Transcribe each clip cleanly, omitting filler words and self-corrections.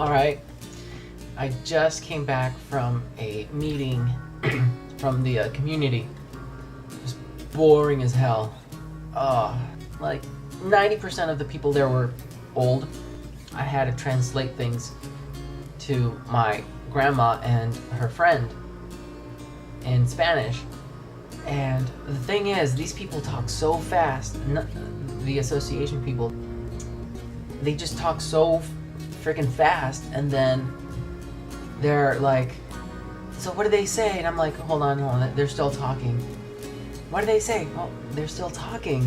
Alright, I just came back from a meeting from the community. Just boring as hell. Like 90% of the people there were old. I had to translate things to my grandma and her friend in Spanish. And the thing is, these people talk so fast. The association people, they just talk so freaking fast, and then they're like, so what do they say? And I'm like, hold on, they're still talking. What do they say? Oh, they're still talking.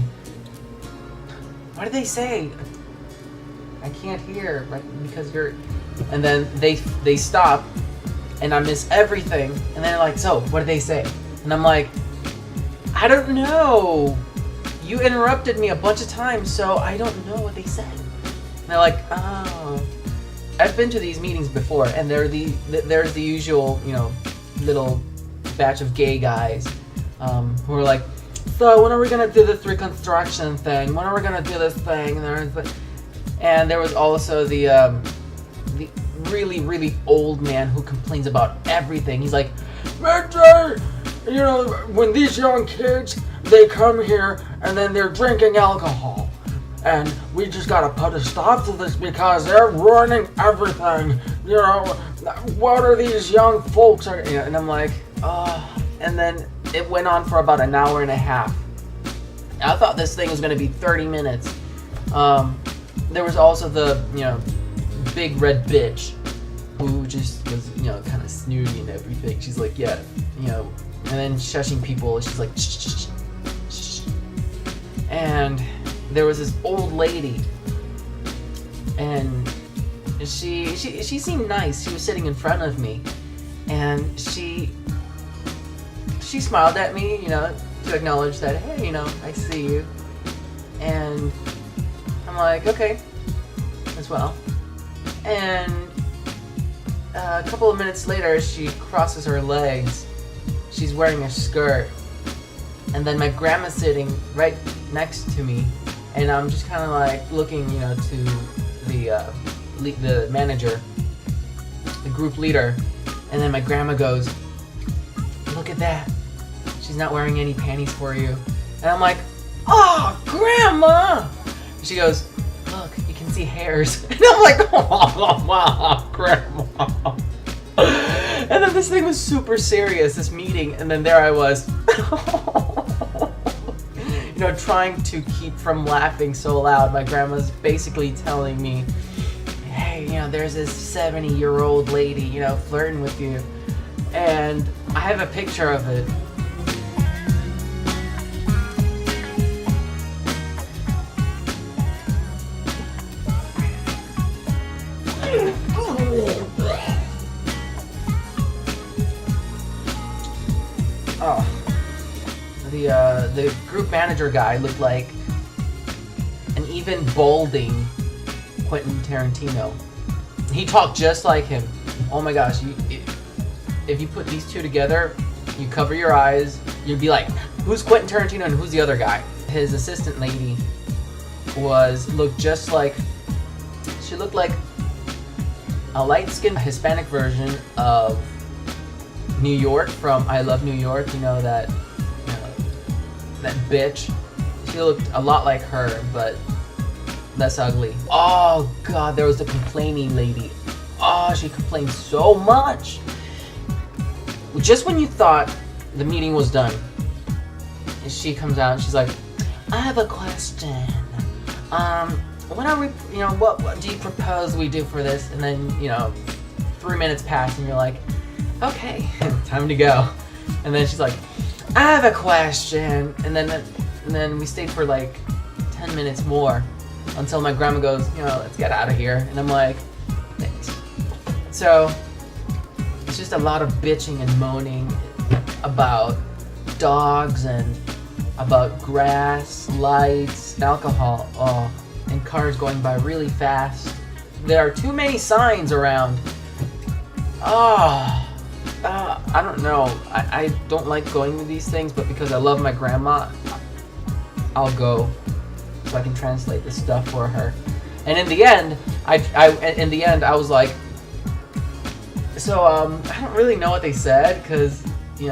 What do they say? I can't hear, like, because you're... And then they stop, and I miss everything, and they're like, so what do they say? And I'm like, I don't know. You interrupted me a bunch of times, so I don't know what they said. And they're like, oh. I've been to these meetings before, and there's the usual, little batch of gay guys who are like, so when are we gonna do this reconstruction thing? When are we gonna do this thing? And there was also the really, really old man who complains about everything. He's like, when these young kids, they come here and then they're drinking alcohol. And we just gotta put a stop to this because they're ruining everything. What are these young folks? And I'm like, and then it went on for about an hour and a half. I thought this thing was gonna be 30 minutes. There was also the, big red bitch who just was, kind of snooty and everything. She's like, yeah, and then shushing people. She's like, shh, shh, shh, shh. And there was this old lady, and she seemed nice. She was sitting in front of me, and she smiled at me, to acknowledge that, hey, I see you. And I'm like, okay, as well. And a couple of minutes later, she crosses her legs. She's wearing a skirt, and then my grandma's sitting right next to me. And I'm just kind of like looking, to the manager, the group leader, and then my grandma goes, "Look at that! She's not wearing any panties for you." And I'm like, "Oh, Grandma!" And she goes, "Look, you can see hairs." And I'm like, "Oh, wow, Grandma!" And then this thing was super serious, this meeting, and then there I was. Trying to keep from laughing so loud. My grandma's basically telling me, hey, there's this 70-year-old lady, flirting with you. And I have a picture of it. Oh. The group manager guy looked like an even balding Quentin Tarantino. He talked just like him. Oh my gosh, if you put these two together, you cover your eyes, you'd be like, who's Quentin Tarantino and who's the other guy? His assistant lady looked just like, she looked like a light-skinned Hispanic version of New York from I Love New York, that bitch. She looked a lot like her, but less ugly. Oh god, there was the complaining lady. Oh, she complained so much. Just when you thought the meeting was done, she comes out and she's like, I have a question. What are we, what do you propose we do for this? And then, 3 minutes pass and you're like, okay, time to go. And then she's like, I have a question. And then we stayed for like 10 minutes more until my grandma goes, let's get out of here. And I'm like, thanks. So it's just a lot of bitching and moaning about dogs and about grass, lights, alcohol, and cars going by really fast. There are too many signs around. I don't know. I don't like going to these things, but because I love my grandma, I'll go so I can translate this stuff for her. And in the end, I was like, so I don't really know what they said because you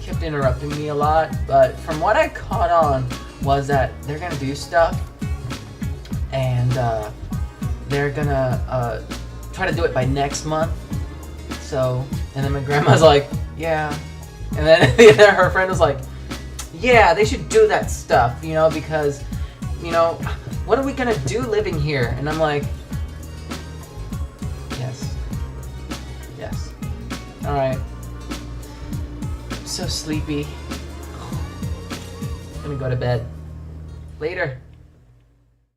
kept interrupting me a lot. But from what I caught on was that they're gonna do stuff, and they're gonna try to do it by next month. So, and then my grandma's like, yeah, and then her friend was like, yeah, they should do that stuff, because what are we gonna do living here? And I'm like, yes. All right. I'm so sleepy. I'm gonna go to bed. Later.